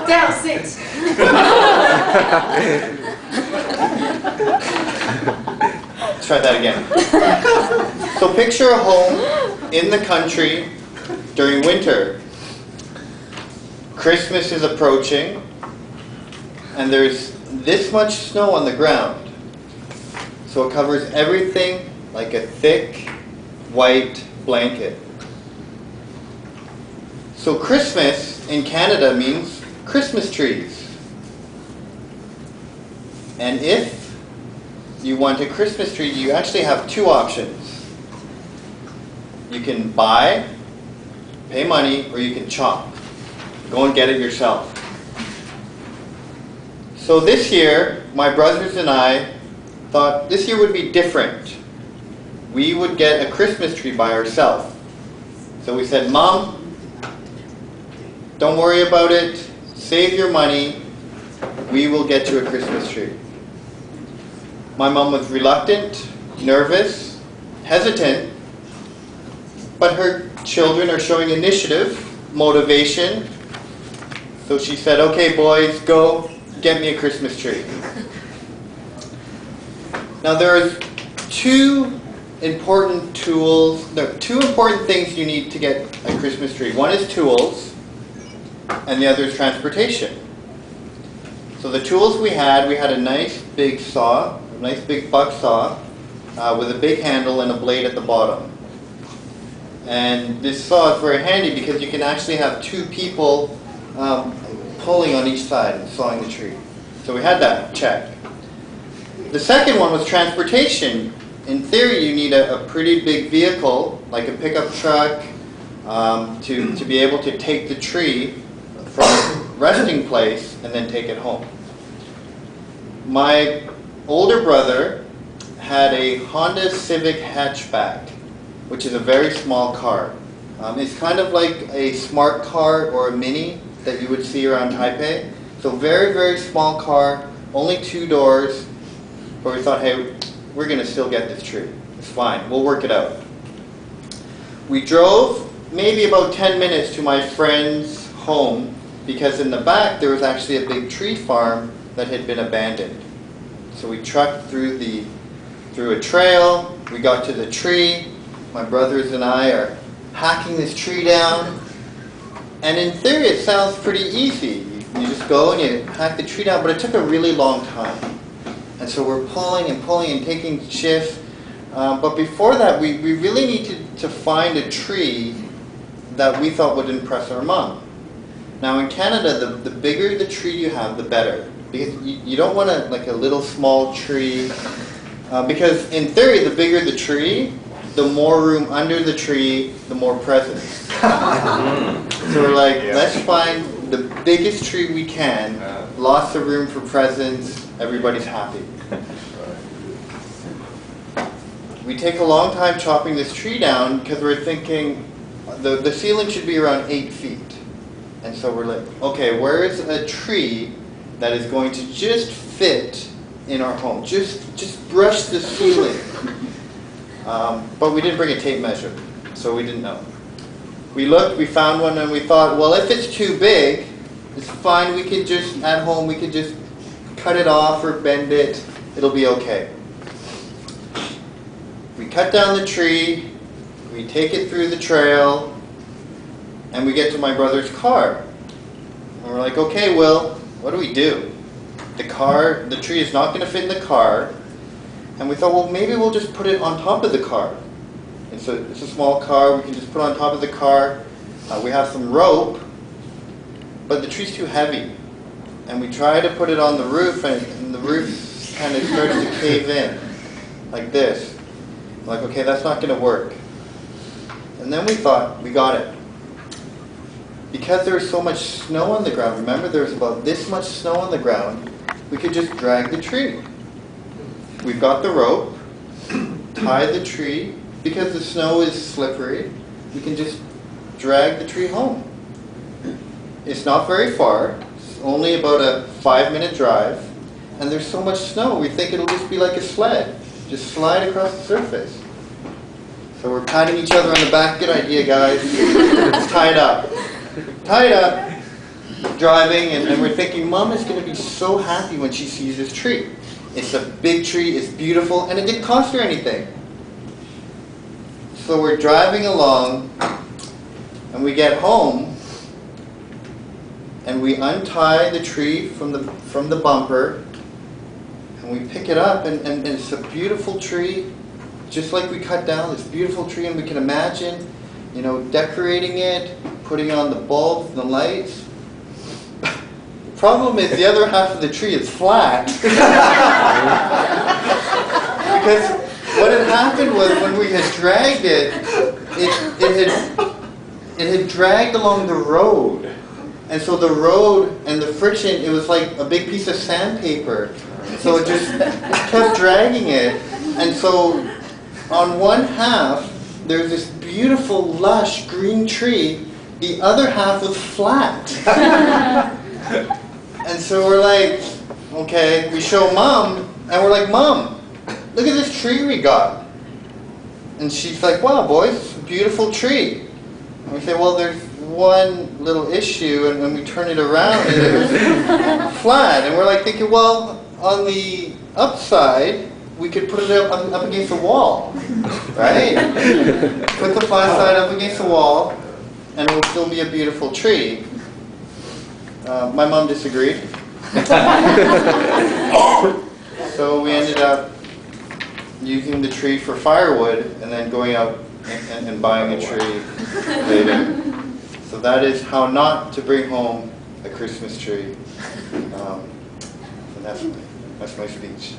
Down, sit. Let's try that again. So picture a home in the country during winter. Christmas is approaching, and there's this much snow on the ground. So it covers everything like a thick white blanket. So Christmas in Canada means Christmas trees. And if you want a Christmas tree, you actually have two options. You can buy, pay money, or you can chop. Go and get it yourself. So this year, my brothers and I thought this year would be different. We would get a Christmas tree by ourselves. So we said, Mom, don't worry about it. Save your money. We will get you a Christmas tree. My mom was reluctant, nervous, hesitant, but her children are showing initiative, motivation. So she said, okay boys, go get me a Christmas tree. Now there are two important things you need to get a Christmas tree. One is tools, and the other is transportation. So the tools we had a nice big saw, a nice big buck saw, with a big handle and a blade at the bottom. And this saw is very handy because you can actually have two people pulling on each side and sawing the tree. So we had that, check. The second one was transportation. In theory, you need a pretty big vehicle, like a pickup truck, to be able to take the tree from resting place and then take it home. My older brother had a Honda Civic hatchback, which is a very small car. It's kind of like a smart car or a Mini that you would see around Taipei. So very, very small car, only 2 doors, but we thought, hey, we're going to still get this tree. It's fine, we'll work it out. We drove maybe about 10 minutes to my friend's home because in the back there was actually a big tree farm that had been abandoned. So we trucked through a trail, we got to the tree, my brothers and I are hacking this tree down, and in theory it sounds pretty easy. You just go and you hack the tree down, but it took a really long time. And so we're pulling and pulling and taking shifts, but before that we really needed to find a tree that we thought would impress our mom. Now in Canada, the bigger the tree you have, the better. Because you don't want like a little small tree, because in theory the bigger the tree, the more room under the tree, the more presents. So we're like, let's find the biggest tree we can, lots of room for presents, everybody's happy. We take a long time chopping this tree down because we're thinking the ceiling should be around 8 feet. And so we're like, okay, where is a tree that is going to just fit in our home? Just brush the ceiling. But we didn't bring a tape measure, so we didn't know. We looked, we found one, and we thought, well, if it's too big, it's fine. We could just, at home, we could just cut it off or bend it. It'll be okay. We cut down the tree, we take it through the trail, and we get to my brother's car. And we're like, okay, Will, what do we do? The tree is not going to fit in the car. And we thought, well, maybe we'll just put it on top of the car. It's a small car, we can just put it on top of the car. We have some rope, but the tree's too heavy. And we tried to put it on the roof, and the roof kind of started to cave in, like this. I'm like, okay, that's not going to work. And then we thought, we got it. Because there was so much snow on the ground, remember there was about this much snow on the ground, we could just drag the tree. We've got the rope, tie the tree. Because the snow is slippery, we can just drag the tree home. It's not very far. It's only about a 5-minute drive. And there's so much snow, we think it'll just be like a sled. Just slide across the surface. So we're patting each other on the back. Good idea, guys. Let's tie it up. Tie it up. driving, and we're thinking, Mom is going to be so happy when she sees this tree. It's a big tree, it's beautiful, and it didn't cost her anything. So we're driving along, and we get home, and we untie the tree from the bumper, and we pick it up, and it's a beautiful tree, just like we cut down this beautiful tree, and we can imagine, you know, decorating it, putting on the bulbs and the lights. The problem is the other half of the tree is flat. Because what had happened was when we had dragged it, it had dragged along the road. And so the road and the friction, it was like a big piece of sandpaper. So it just kept dragging it. And so on one half, there's this beautiful, lush green tree. The other half was flat. And so we're like, okay, we show Mom, and we're like, Mom, look at this tree we got. And she's like, wow, boys, it's a beautiful tree. And we say, well, there's one little issue, and when we turn it around, it was flat. And we're like thinking, well, on the upside, we could put it up against the wall, right? Put the flat side up against the wall, and it will still be a beautiful tree. My mom disagreed. So we ended up using the tree for firewood and then going out and buying a tree later. So that is how not to bring home a Christmas tree. And that's my speech.